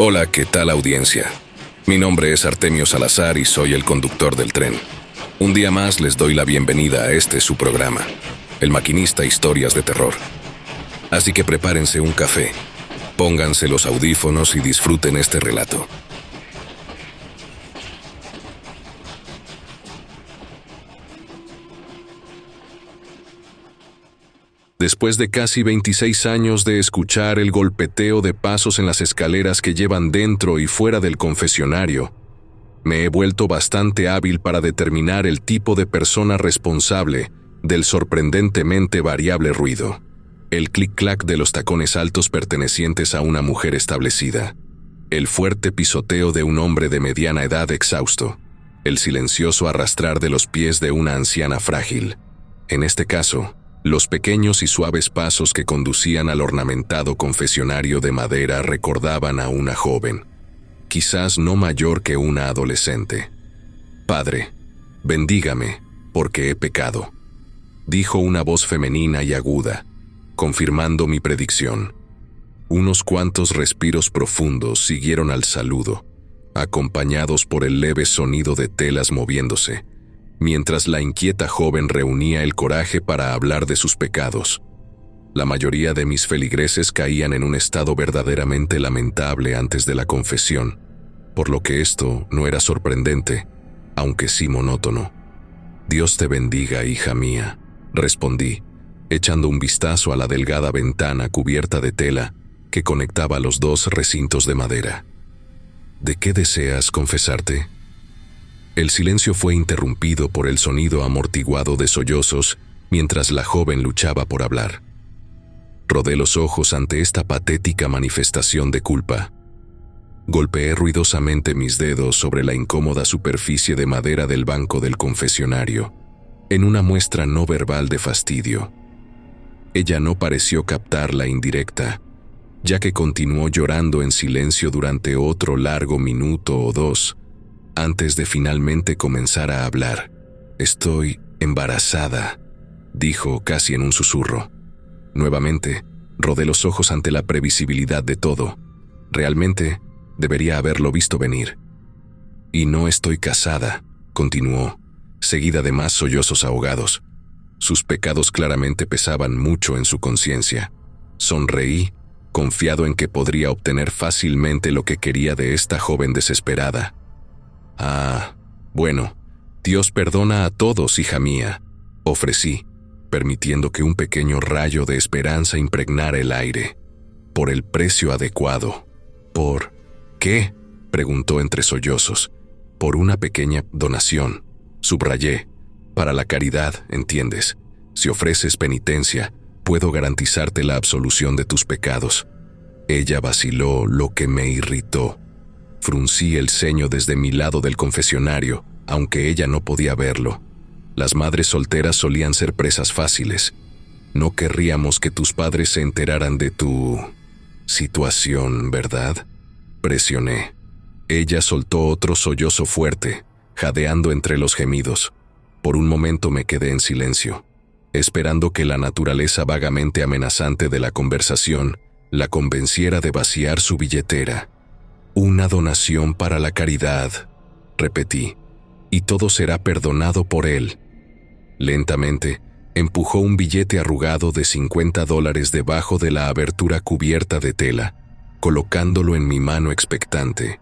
Hola, ¿qué tal audiencia? Mi nombre es Artemio Salazar y soy el conductor del tren. Un día más les doy la bienvenida a este su programa, El Maquinista Historias de Terror. Así que prepárense un café, pónganse los audífonos y disfruten este relato. Después de casi 26 años de escuchar el golpeteo de pasos en las escaleras que llevan dentro y fuera del confesionario, me he vuelto bastante hábil para determinar el tipo de persona responsable del sorprendentemente variable ruido. El clic-clac de los tacones altos pertenecientes a una mujer establecida. El fuerte pisoteo de un hombre de mediana edad exhausto. El silencioso arrastrar de los pies de una anciana frágil. En este caso, los pequeños y suaves pasos que conducían al ornamentado confesionario de madera recordaban a una joven, quizás no mayor que una adolescente. «Padre, bendígame, porque he pecado», dijo una voz femenina y aguda, confirmando mi predicción. Unos cuantos respiros profundos siguieron al saludo, acompañados por el leve sonido de telas moviéndose, mientras la inquieta joven reunía el coraje para hablar de sus pecados. La mayoría de mis feligreses caían en un estado verdaderamente lamentable antes de la confesión, por lo que esto no era sorprendente, aunque sí monótono. «Dios te bendiga, hija mía», respondí, echando un vistazo a la delgada ventana cubierta de tela que conectaba los dos recintos de madera. «¿De qué deseas confesarte?» El silencio fue interrumpido por el sonido amortiguado de sollozos mientras la joven luchaba por hablar. Rodé los ojos ante esta patética manifestación de culpa. Golpeé ruidosamente mis dedos sobre la incómoda superficie de madera del banco del confesionario, en una muestra no verbal de fastidio. Ella no pareció captar la indirecta, ya que continuó llorando en silencio durante otro largo minuto o dos, antes de finalmente comenzar a hablar. «Estoy embarazada», dijo casi en un susurro. Nuevamente, rodé los ojos ante la previsibilidad de todo. Realmente, debería haberlo visto venir. «Y no estoy casada», continuó, seguida de más sollozos ahogados. Sus pecados claramente pesaban mucho en su conciencia. Sonreí, confiado en que podría obtener fácilmente lo que quería de esta joven desesperada. «Ah, bueno, Dios perdona a todos, hija mía», ofrecí, permitiendo que un pequeño rayo de esperanza impregnara el aire. «Por el precio adecuado». «¿Por qué?», preguntó entre sollozos. «Por una pequeña donación», subrayé. «Para la caridad, ¿entiendes? Si ofreces penitencia, puedo garantizarte la absolución de tus pecados». Ella vaciló, lo que me irritó. Fruncí el ceño desde mi lado del confesionario, aunque ella no podía verlo. Las madres solteras solían ser presas fáciles. «No querríamos que tus padres se enteraran de tu situación, ¿verdad?», presioné. Ella soltó otro sollozo fuerte, jadeando entre los gemidos. Por un momento me quedé en silencio, esperando que la naturaleza vagamente amenazante de la conversación la convenciera de vaciar su billetera. «Una donación para la caridad», repetí, «y todo será perdonado por él». Lentamente, empujó un billete arrugado de $50 debajo de la abertura cubierta de tela, colocándolo en mi mano expectante.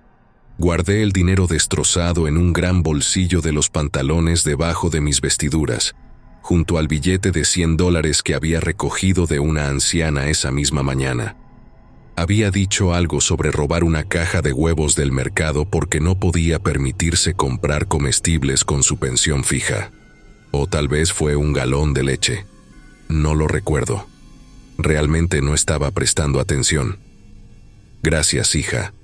Guardé el dinero destrozado en un gran bolsillo de los pantalones debajo de mis vestiduras, junto al billete de $100 que había recogido de una anciana esa misma mañana. Había dicho algo sobre robar una caja de huevos del mercado porque no podía permitirse comprar comestibles con su pensión fija. O tal vez fue un galón de leche. No lo recuerdo. Realmente no estaba prestando atención. «Gracias, hija.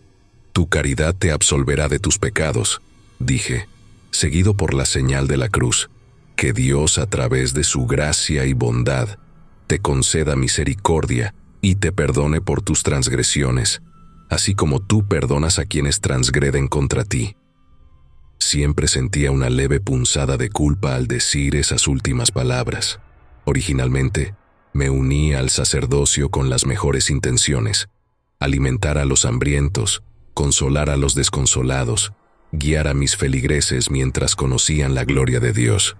Tu caridad te absolverá de tus pecados», dije, seguido por la señal de la cruz. «Que Dios, a través de su gracia y bondad, te conceda misericordia y te perdone por tus transgresiones, así como tú perdonas a quienes transgreden contra ti». Siempre sentía una leve punzada de culpa al decir esas últimas palabras. Originalmente, me uní al sacerdocio con las mejores intenciones: alimentar a los hambrientos, consolar a los desconsolados, guiar a mis feligreses mientras conocían la gloria de Dios.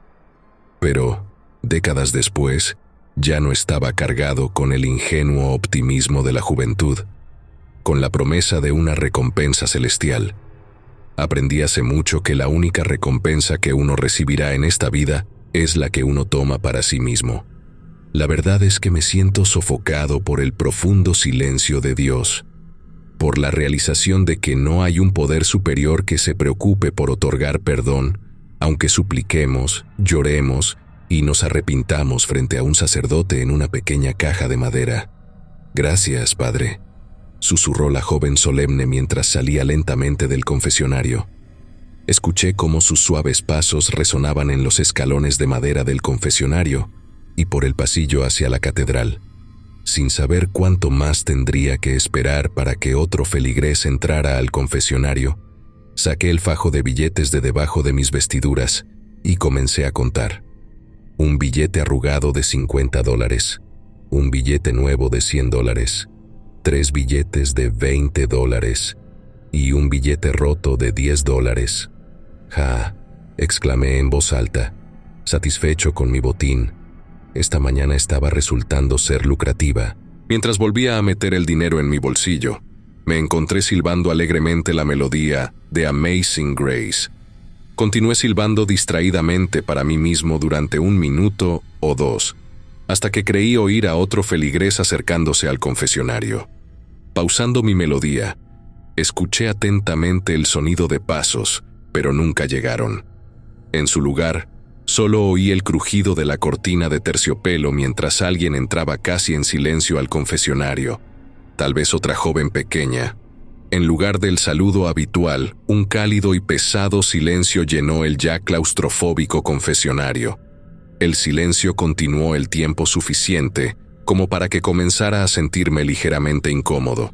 Pero, décadas después, ya no estaba cargado con el ingenuo optimismo de la juventud, con la promesa de una recompensa celestial. Aprendí hace mucho que la única recompensa que uno recibirá en esta vida es la que uno toma para sí mismo. La verdad es que me siento sofocado por el profundo silencio de Dios, por la realización de que no hay un poder superior que se preocupe por otorgar perdón, aunque supliquemos, lloremos y nos arrepintamos frente a un sacerdote en una pequeña caja de madera. «Gracias, Padre», susurró la joven solemne mientras salía lentamente del confesionario. Escuché cómo sus suaves pasos resonaban en los escalones de madera del confesionario y por el pasillo hacia la catedral. Sin saber cuánto más tendría que esperar para que otro feligrés entrara al confesionario, saqué el fajo de billetes de debajo de mis vestiduras y comencé a contar. Un billete arrugado de $50, un billete nuevo de $100, 3 billetes de $20 y un billete roto de $10. «Ja», exclamé en voz alta, satisfecho con mi botín. Esta mañana estaba resultando ser lucrativa. Mientras volvía a meter el dinero en mi bolsillo, me encontré silbando alegremente la melodía de Amazing Grace. Continué silbando distraídamente para mí mismo durante 1 minuto o 2, hasta que creí oír a otro feligrés acercándose al confesionario. Pausando mi melodía, escuché atentamente el sonido de pasos, pero nunca llegaron. En su lugar, solo oí el crujido de la cortina de terciopelo mientras alguien entraba casi en silencio al confesionario, tal vez otra joven pequeña. En lugar del saludo habitual, un cálido y pesado silencio llenó el ya claustrofóbico confesionario. El silencio continuó el tiempo suficiente como para que comenzara a sentirme ligeramente incómodo.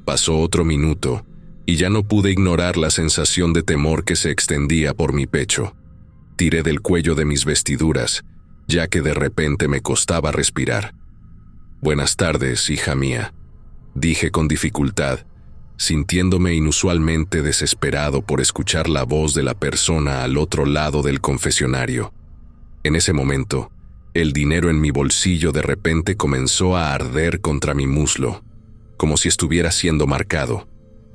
Pasó otro minuto, y ya no pude ignorar la sensación de temor que se extendía por mi pecho. Tiré del cuello de mis vestiduras, ya que de repente me costaba respirar. «Buenas tardes, hija mía», dije con dificultad, sintiéndome inusualmente desesperado por escuchar la voz de la persona al otro lado del confesionario. En ese momento, el dinero en mi bolsillo de repente comenzó a arder contra mi muslo, como si estuviera siendo marcado.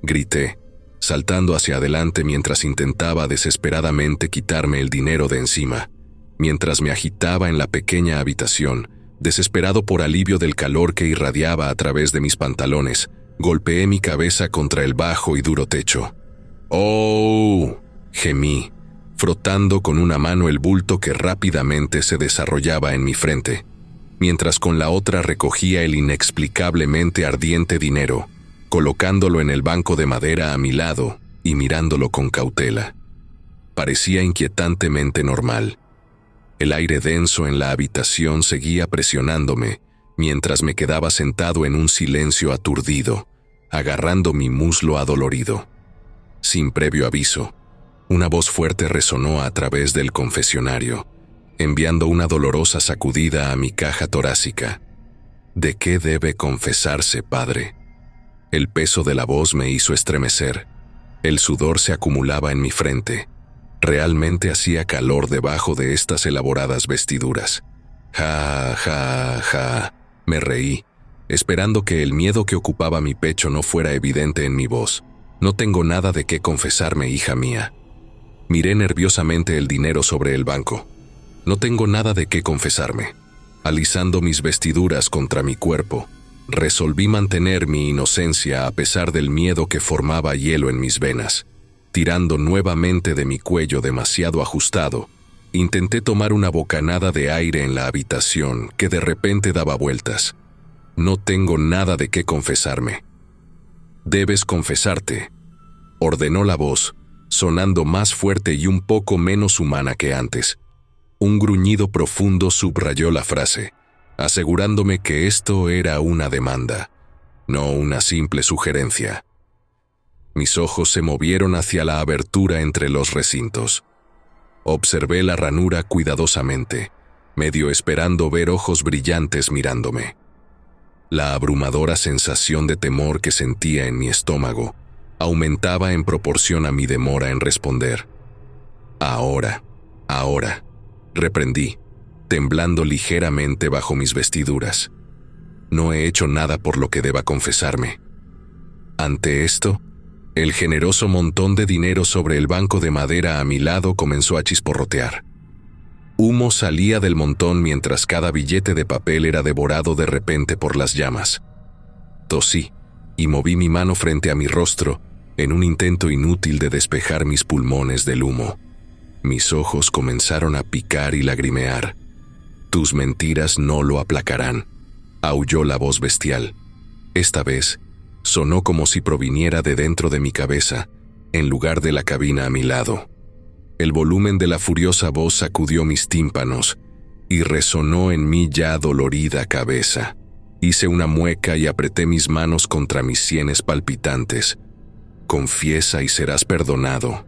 Grité, saltando hacia adelante mientras intentaba desesperadamente quitarme el dinero de encima. Mientras me agitaba en la pequeña habitación, desesperado por alivio del calor que irradiaba a través de mis pantalones, golpeé mi cabeza contra el bajo y duro techo. «¡Oh!», gemí, frotando con una mano el bulto que rápidamente se desarrollaba en mi frente, mientras con la otra recogía el inexplicablemente ardiente dinero, colocándolo en el banco de madera a mi lado y mirándolo con cautela. Parecía inquietantemente normal. El aire denso en la habitación seguía presionándome, mientras me quedaba sentado en un silencio aturdido, agarrando mi muslo adolorido. Sin previo aviso, una voz fuerte resonó a través del confesionario, enviando una dolorosa sacudida a mi caja torácica. «¿De qué debe confesarse, padre?». El peso de la voz me hizo estremecer. El sudor se acumulaba en mi frente. Realmente hacía calor debajo de estas elaboradas vestiduras. «Ja, ja, ja», me reí, esperando que el miedo que ocupaba mi pecho no fuera evidente en mi voz. «No tengo nada de qué confesarme, hija mía». Miré nerviosamente el dinero sobre el banco. «No tengo nada de qué confesarme». Alisando mis vestiduras contra mi cuerpo, resolví mantener mi inocencia a pesar del miedo que formaba hielo en mis venas. Tirando nuevamente de mi cuello demasiado ajustado, intenté tomar una bocanada de aire en la habitación que de repente daba vueltas. «No tengo nada de qué confesarme». «Debes confesarte», ordenó la voz, sonando más fuerte y un poco menos humana que antes. Un gruñido profundo subrayó la frase, asegurándome que esto era una demanda, no una simple sugerencia. Mis ojos se movieron hacia la abertura entre los recintos. Observé la ranura cuidadosamente, medio esperando ver ojos brillantes mirándome. La abrumadora sensación de temor que sentía en mi estómago aumentaba en proporción a mi demora en responder. Ahora, reprendí, temblando ligeramente bajo mis vestiduras. No he hecho nada por lo que deba confesarme. Ante esto, el generoso montón de dinero sobre el banco de madera a mi lado comenzó a chisporrotear. Humo salía del montón mientras cada billete de papel era devorado de repente por las llamas. Tosí y moví mi mano frente a mi rostro en un intento inútil de despejar mis pulmones del humo. Mis ojos comenzaron a picar y lagrimear. Tus mentiras no lo aplacarán, aulló la voz bestial. Esta vez, sonó como si proviniera de dentro de mi cabeza, en lugar de la cabina a mi lado. El volumen de la furiosa voz sacudió mis tímpanos y resonó en mi ya dolorida cabeza. Hice una mueca y apreté mis manos contra mis sienes palpitantes. Confiesa y serás perdonado,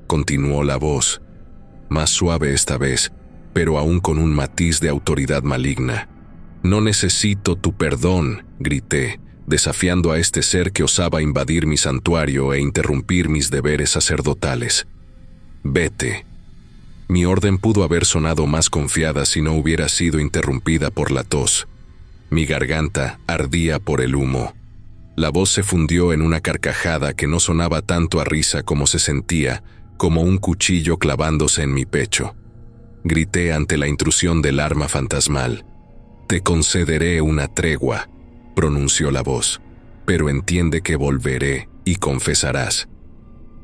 continuó la voz, más suave esta vez, pero aún con un matiz de autoridad maligna. No necesito tu perdón, grité, desafiando a este ser que osaba invadir mi santuario e interrumpir mis deberes sacerdotales. Vete. Mi orden pudo haber sonado más confiada si no hubiera sido interrumpida por la tos. Mi garganta ardía por el humo. La voz se fundió en una carcajada que no sonaba tanto a risa como se sentía, como un cuchillo clavándose en mi pecho. Grité ante la intrusión del arma fantasmal. Te concederé una tregua, pronunció la voz, pero entiende que volveré y confesarás.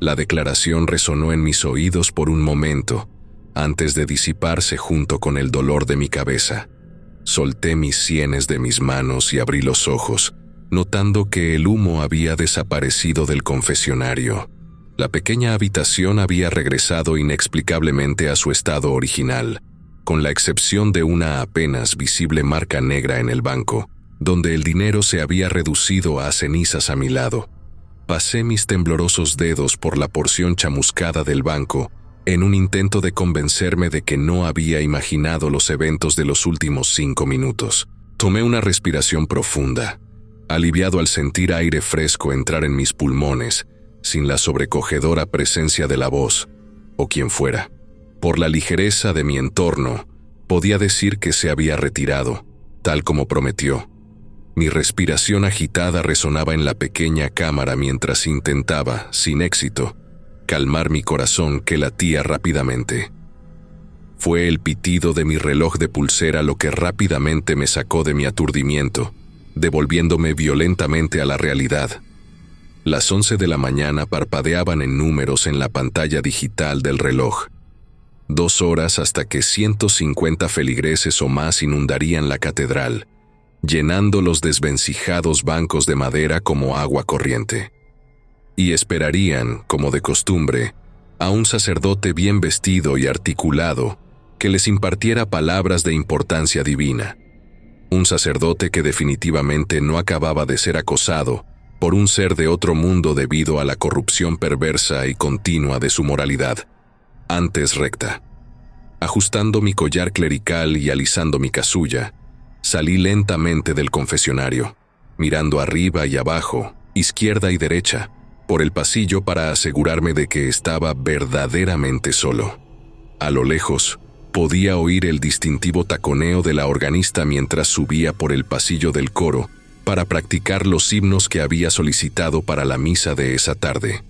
La declaración resonó en mis oídos por un momento, antes de disiparse junto con el dolor de mi cabeza. Solté mis sienes de mis manos y abrí los ojos, notando que el humo había desaparecido del confesionario. La pequeña habitación había regresado inexplicablemente a su estado original, con la excepción de una apenas visible marca negra en el banco, donde el dinero se había reducido a cenizas a mi lado. Pasé mis temblorosos dedos por la porción chamuscada del banco en un intento de convencerme de que no había imaginado los eventos de los últimos 5 minutos. Tomé una respiración profunda, aliviado al sentir aire fresco entrar en mis pulmones, sin la sobrecogedora presencia de la voz, o quien fuera. Por la ligereza de mi entorno, podía decir que se había retirado, tal como prometió. Mi respiración agitada resonaba en la pequeña cámara mientras intentaba, sin éxito, calmar mi corazón que latía rápidamente. Fue el pitido de mi reloj de pulsera lo que rápidamente me sacó de mi aturdimiento, devolviéndome violentamente a la realidad. Las 11 de la mañana parpadeaban en números en la pantalla digital del reloj. 2 horas hasta que 150 feligreses o más inundarían la catedral, llenando los desvencijados bancos de madera como agua corriente. Y esperarían, como de costumbre, a un sacerdote bien vestido y articulado que les impartiera palabras de importancia divina. Un sacerdote que definitivamente no acababa de ser acosado por un ser de otro mundo debido a la corrupción perversa y continua de su moralidad, antes recta. Ajustando mi collar clerical y alisando mi casulla, salí lentamente del confesionario, mirando arriba y abajo, izquierda y derecha, por el pasillo para asegurarme de que estaba verdaderamente solo. A lo lejos, podía oír el distintivo taconeo de la organista mientras subía por el pasillo del coro para practicar los himnos que había solicitado para la misa de esa tarde.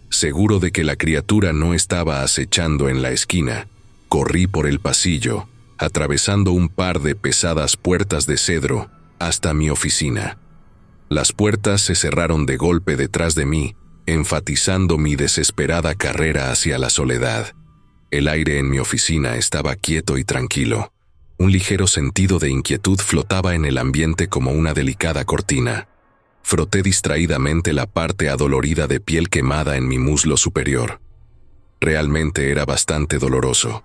Seguro de que la criatura no estaba acechando en la esquina, corrí por el pasillo, atravesando un par de pesadas puertas de cedro, hasta mi oficina. Las puertas se cerraron de golpe detrás de mí, enfatizando mi desesperada carrera hacia la soledad. El aire en mi oficina estaba quieto y tranquilo. Un ligero sentido de inquietud flotaba en el ambiente como una delicada cortina. Froté distraídamente la parte adolorida de piel quemada en mi muslo superior. Realmente era bastante doloroso.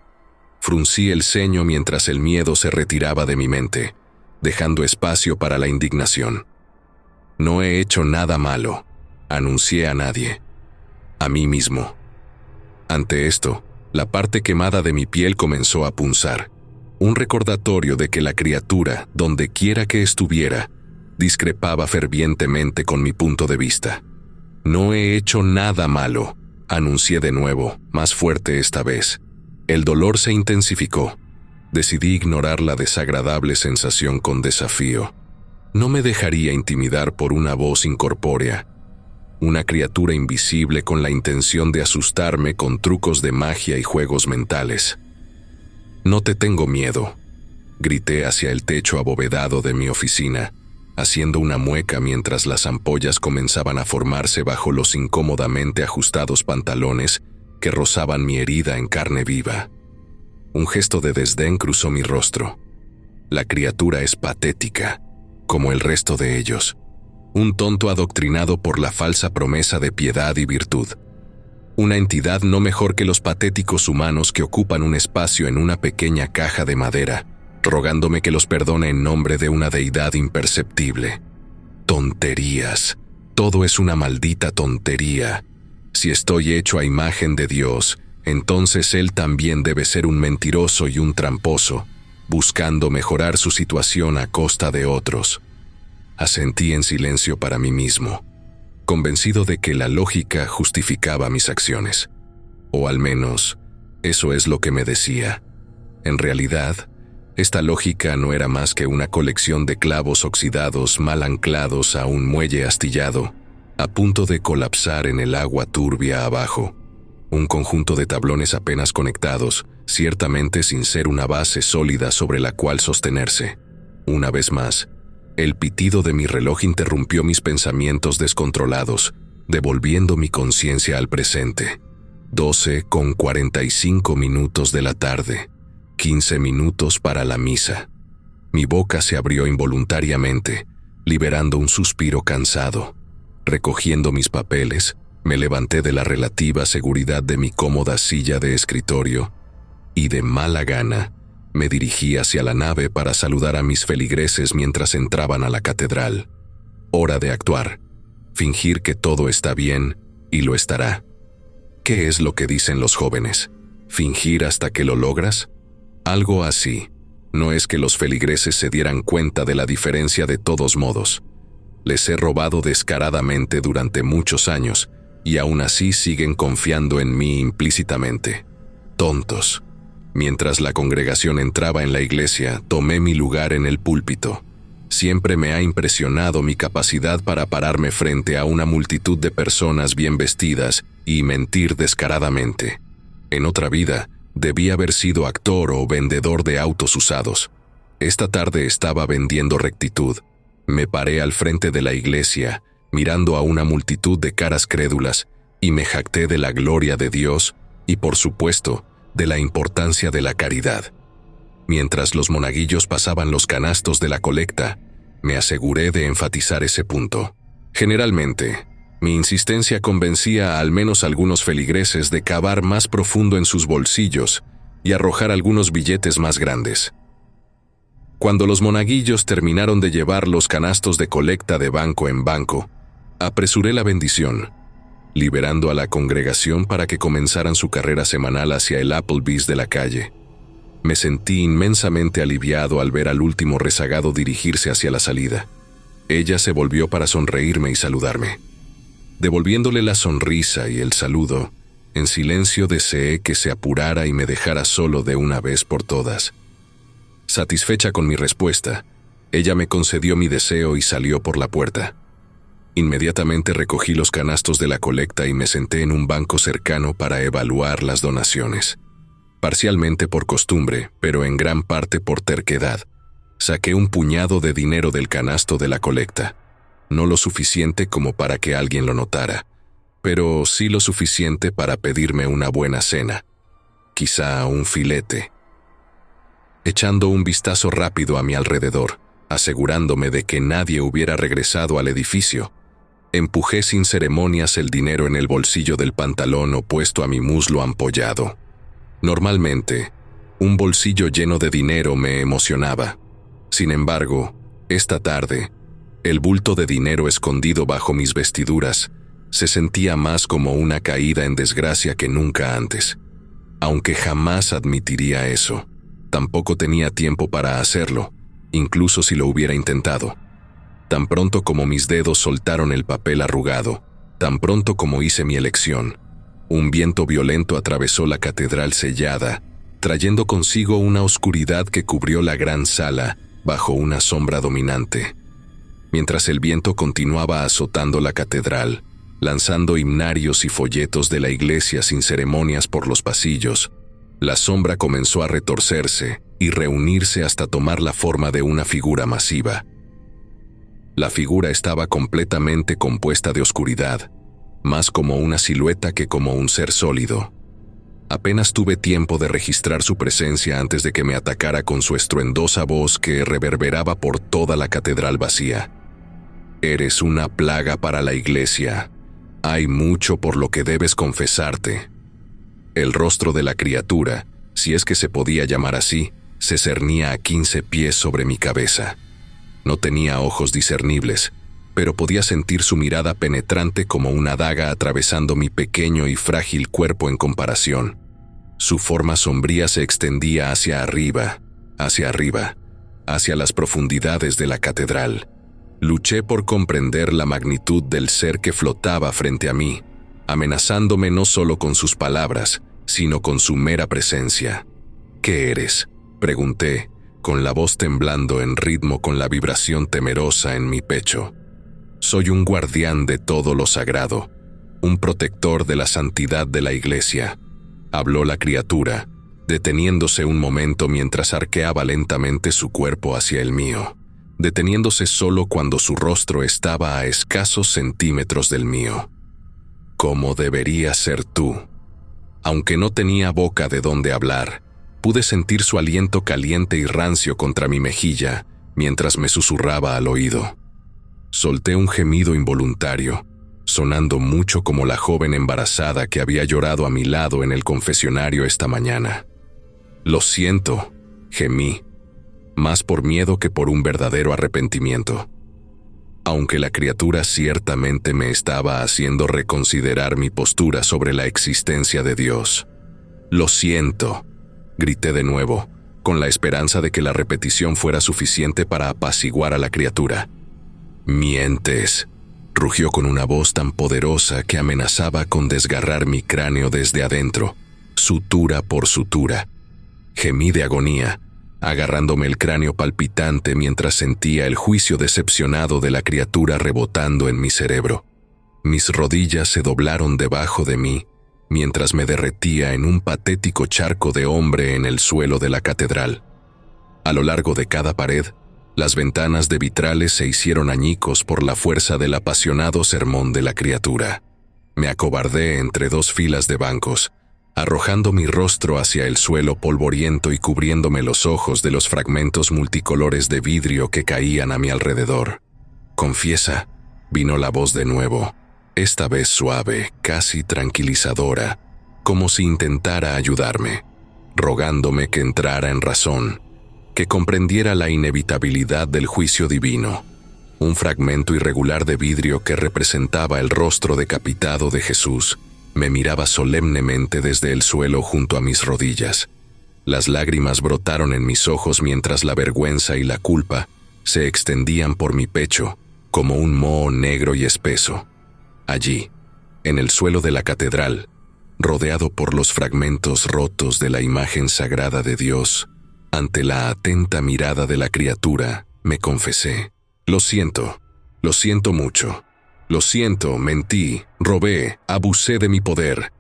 Fruncí el ceño mientras el miedo se retiraba de mi mente, dejando espacio para la indignación. No he hecho nada malo, anuncié a nadie. A mí mismo. Ante esto, la parte quemada de mi piel comenzó a punzar, un recordatorio de que la criatura, donde quiera que estuviera, discrepaba fervientemente con mi punto de vista. No he hecho nada malo, anuncié de nuevo, más fuerte esta vez. El dolor se intensificó. Decidí ignorar la desagradable sensación con desafío. No me dejaría intimidar por una voz incorpórea, una criatura invisible con la intención de asustarme con trucos de magia y juegos mentales. «No te tengo miedo», grité hacia el techo abovedado de mi oficina, haciendo una mueca mientras las ampollas comenzaban a formarse bajo los incómodamente ajustados pantalones que rozaban mi herida en carne viva. Un gesto de desdén cruzó mi rostro. La criatura es patética, como el resto de ellos. Un tonto adoctrinado por la falsa promesa de piedad y virtud. Una entidad no mejor que los patéticos humanos que ocupan un espacio en una pequeña caja de madera, rogándome que los perdone en nombre de una deidad imperceptible. Tonterías. Todo es una maldita tontería. Si estoy hecho a imagen de Dios, entonces Él también debe ser un mentiroso y un tramposo, buscando mejorar su situación a costa de otros. Asentí en silencio para mí mismo, convencido de que la lógica justificaba mis acciones. O al menos, eso es lo que me decía. En realidad, esta lógica no era más que una colección de clavos oxidados mal anclados a un muelle astillado, a punto de colapsar en el agua turbia abajo. Un conjunto de tablones apenas conectados, ciertamente sin ser una base sólida sobre la cual sostenerse. Una vez más, el pitido de mi reloj interrumpió mis pensamientos descontrolados, devolviendo mi conciencia al presente. 12:45 de la tarde. 15 minutos para la misa. Mi boca se abrió involuntariamente, liberando un suspiro cansado. Recogiendo mis papeles, me levanté de la relativa seguridad de mi cómoda silla de escritorio y de mala gana me dirigí hacia la nave para saludar a mis feligreses mientras entraban a la catedral. Hora de actuar, fingir que todo está bien y lo estará. ¿Qué es lo que dicen los jóvenes? ¿Fingir hasta que lo logras? Algo así. No es que los feligreses se dieran cuenta de la diferencia de todos modos. Les he robado descaradamente durante muchos años y aún así siguen confiando en mí implícitamente. Tontos. Mientras la congregación entraba en la iglesia, tomé mi lugar en el púlpito. Siempre me ha impresionado mi capacidad para pararme frente a una multitud de personas bien vestidas y mentir descaradamente. En otra vida, debí haber sido actor o vendedor de autos usados. Esta tarde estaba vendiendo rectitud. Me paré al frente de la iglesia, mirando a una multitud de caras crédulas, y me jacté de la gloria de Dios y, por supuesto, de la importancia de la caridad. Mientras los monaguillos pasaban los canastos de la colecta, me aseguré de enfatizar ese punto. Generalmente, mi insistencia convencía a al menos algunos feligreses de cavar más profundo en sus bolsillos y arrojar algunos billetes más grandes. Cuando los monaguillos terminaron de llevar los canastos de colecta de banco en banco, apresuré la bendición, liberando a la congregación para que comenzaran su carrera semanal hacia el Applebee's de la calle. Me sentí inmensamente aliviado al ver al último rezagado dirigirse hacia la salida. Ella se volvió para sonreírme y saludarme. Devolviéndole la sonrisa y el saludo, en silencio deseé que se apurara y me dejara solo de una vez por todas. Satisfecha con mi respuesta, ella me concedió mi deseo y salió por la puerta. Inmediatamente recogí los canastos de la colecta y me senté en un banco cercano para evaluar las donaciones. Parcialmente por costumbre, pero en gran parte por terquedad, saqué un puñado de dinero del canasto de la colecta. No lo suficiente como para que alguien lo notara, pero sí lo suficiente para pedirme una buena cena. Quizá un filete. Echando un vistazo rápido a mi alrededor, asegurándome de que nadie hubiera regresado al edificio, empujé sin ceremonias el dinero en el bolsillo del pantalón opuesto a mi muslo ampollado. Normalmente, un bolsillo lleno de dinero me emocionaba. Sin embargo, esta tarde, el bulto de dinero escondido bajo mis vestiduras se sentía más como una caída en desgracia que nunca antes. Aunque jamás admitiría eso, tampoco tenía tiempo para hacerlo, incluso si lo hubiera intentado. Tan pronto como mis dedos soltaron el papel arrugado, Tan pronto como hice mi elección, un viento violento atravesó la catedral sellada, trayendo consigo una oscuridad que cubrió la gran sala bajo una sombra dominante. Mientras el viento continuaba azotando la catedral, lanzando himnarios y folletos de la iglesia sin ceremonias por los pasillos, la sombra comenzó a retorcerse y reunirse hasta tomar la forma de una figura masiva. La figura estaba completamente compuesta de oscuridad, más como una silueta que como un ser sólido. Apenas tuve tiempo de registrar su presencia antes de que me atacara con su estruendosa voz que reverberaba por toda la catedral vacía. «Eres una plaga para la iglesia. Hay mucho por lo que debes confesarte». El rostro de la criatura, si es que se podía llamar así, se cernía a 15 pies sobre mi cabeza. No tenía ojos discernibles, pero podía sentir su mirada penetrante como una daga atravesando mi pequeño y frágil cuerpo en comparación. Su forma sombría se extendía hacia arriba, hacia las profundidades de la catedral. Luché por comprender la magnitud del ser que flotaba frente a mí, amenazándome no solo con sus palabras, sino con su mera presencia. «¿Qué eres?», pregunté, con la voz temblando en ritmo con la vibración temerosa en mi pecho. «Soy un guardián de todo lo sagrado, un protector de la santidad de la iglesia», habló la criatura, deteniéndose un momento mientras arqueaba lentamente su cuerpo hacia el mío, deteniéndose solo cuando su rostro estaba a escasos centímetros del mío. «Como deberías ser tú». Aunque no tenía boca de donde hablar, pude sentir su aliento caliente y rancio contra mi mejilla mientras me susurraba al oído. Solté un gemido involuntario, sonando mucho como la joven embarazada que había llorado a mi lado en el confesionario esta mañana. «Lo siento», gemí, más por miedo que por un verdadero arrepentimiento. Aunque la criatura ciertamente me estaba haciendo reconsiderar mi postura sobre la existencia de Dios. «Lo siento», grité de nuevo, con la esperanza de que la repetición fuera suficiente para apaciguar a la criatura. «Mientes», rugió con una voz tan poderosa que amenazaba con desgarrar mi cráneo desde adentro, sutura por sutura. Gemí de agonía, agarrándome el cráneo palpitante mientras sentía el juicio decepcionado de la criatura rebotando en mi cerebro. Mis rodillas se doblaron debajo de mí, mientras me derretía en un patético charco de hombre en el suelo de la catedral. A lo largo de cada pared, las ventanas de vitrales se hicieron añicos por la fuerza del apasionado sermón de la criatura. Me acobardé entre dos filas de bancos, arrojando mi rostro hacia el suelo polvoriento y cubriéndome los ojos de los fragmentos multicolores de vidrio que caían a mi alrededor. «Confiesa», vino la voz de nuevo, esta vez suave, casi tranquilizadora, como si intentara ayudarme, rogándome que entrara en razón, que comprendiera la inevitabilidad del juicio divino. Un fragmento irregular de vidrio que representaba el rostro decapitado de Jesús me miraba solemnemente desde el suelo junto a mis rodillas. Las lágrimas brotaron en mis ojos mientras la vergüenza y la culpa se extendían por mi pecho como un moho negro y espeso. Allí, en el suelo de la catedral, rodeado por los fragmentos rotos de la imagen sagrada de Dios, ante la atenta mirada de la criatura, me confesé. «Lo siento mucho. Lo siento, mentí, robé, abusé de mi poder.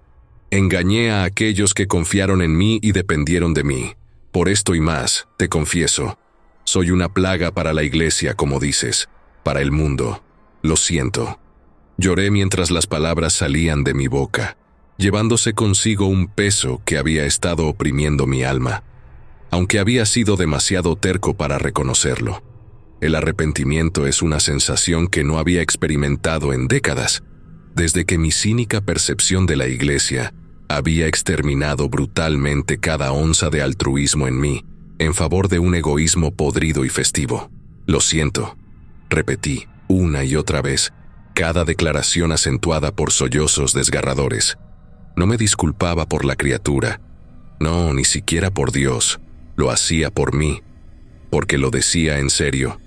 Engañé a aquellos que confiaron en mí y dependieron de mí. Por esto y más, te confieso, soy una plaga para la iglesia, como dices, para el mundo. Lo siento». Lloré mientras las palabras salían de mi boca, llevándose consigo un peso que había estado oprimiendo mi alma, aunque había sido demasiado terco para reconocerlo. El arrepentimiento es una sensación que no había experimentado en décadas, desde que mi cínica percepción de la iglesia había exterminado brutalmente cada onza de altruismo en mí, en favor de un egoísmo podrido y festivo. «Lo siento», repetí una y otra vez, cada declaración acentuada por sollozos desgarradores. No me disculpaba por la criatura, no, ni siquiera por Dios, lo hacía por mí, porque lo decía en serio.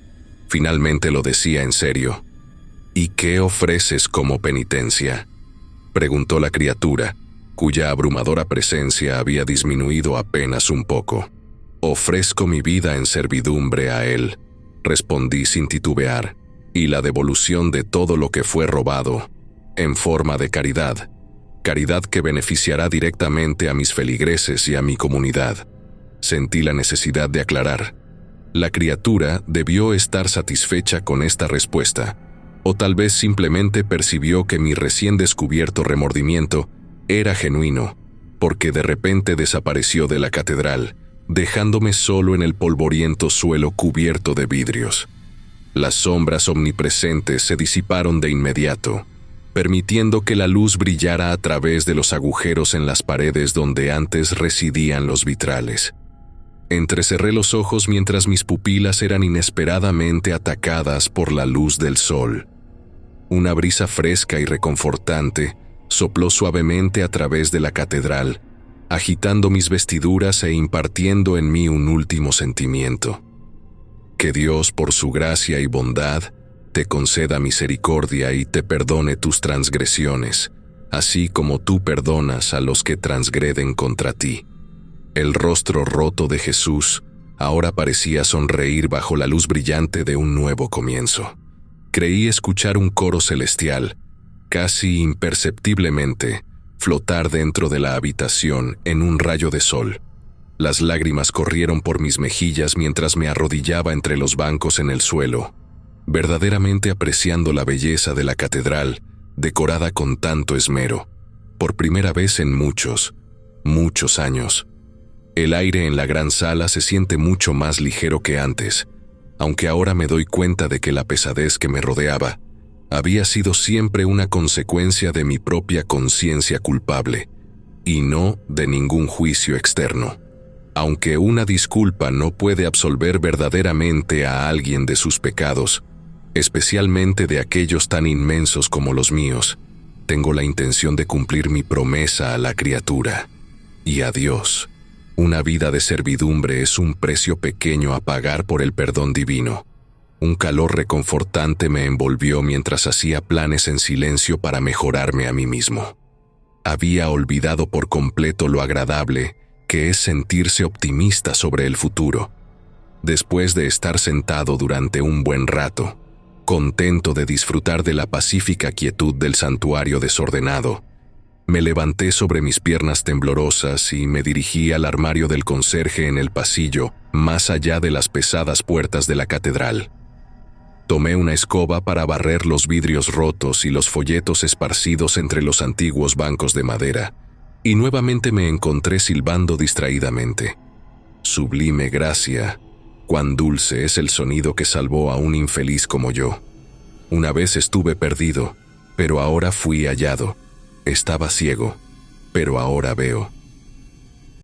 Finalmente lo decía en serio. ¿Y qué ofreces como penitencia?, preguntó la criatura, cuya abrumadora presencia había disminuido apenas un poco. Ofrezco mi vida en servidumbre a él, respondí sin titubear, y la devolución de todo lo que fue robado, en forma de caridad, caridad que beneficiará directamente a mis feligreses y a mi comunidad. Sentí la necesidad de aclarar. La criatura debió estar satisfecha con esta respuesta, o tal vez simplemente percibió que mi recién descubierto remordimiento era genuino, porque de repente desapareció de la catedral, dejándome solo en el polvoriento suelo cubierto de vidrios. Las sombras omnipresentes se disiparon de inmediato, permitiendo que la luz brillara a través de los agujeros en las paredes donde antes residían los vitrales. Entrecerré los ojos mientras mis pupilas eran inesperadamente atacadas por la luz del sol. Una brisa fresca y reconfortante sopló suavemente a través de la catedral, agitando mis vestiduras e impartiendo en mí un último sentimiento. Que Dios, por su gracia y bondad, te conceda misericordia y te perdone tus transgresiones, así como tú perdonas a los que transgreden contra ti. El rostro roto de Jesús ahora parecía sonreír bajo la luz brillante de un nuevo comienzo. Creí escuchar un coro celestial, casi imperceptiblemente, flotar dentro de la habitación en un rayo de sol. Las lágrimas corrieron por mis mejillas mientras me arrodillaba entre los bancos en el suelo, verdaderamente apreciando la belleza de la catedral, decorada con tanto esmero, por primera vez en muchos años. El aire en la gran sala se siente mucho más ligero que antes, aunque ahora me doy cuenta de que la pesadez que me rodeaba había sido siempre una consecuencia de mi propia conciencia culpable, y no de ningún juicio externo. Aunque una disculpa no puede absolver verdaderamente a alguien de sus pecados, especialmente de aquellos tan inmensos como los míos, tengo la intención de cumplir mi promesa a la criatura y a Dios. Una vida de servidumbre es un precio pequeño a pagar por el perdón divino. Un calor reconfortante me envolvió mientras hacía planes en silencio para mejorarme a mí mismo. Había olvidado por completo lo agradable que es sentirse optimista sobre el futuro. Después de estar sentado durante un buen rato, contento de disfrutar de la pacífica quietud del santuario desordenado, me levanté sobre mis piernas temblorosas y me dirigí al armario del conserje en el pasillo, más allá de las pesadas puertas de la catedral. Tomé una escoba para barrer los vidrios rotos y los folletos esparcidos entre los antiguos bancos de madera, y nuevamente me encontré silbando distraídamente. Sublime gracia, cuán dulce es el sonido que salvó a un infeliz como yo. Una vez estuve perdido, pero ahora fui hallado. Estaba ciego, pero ahora veo.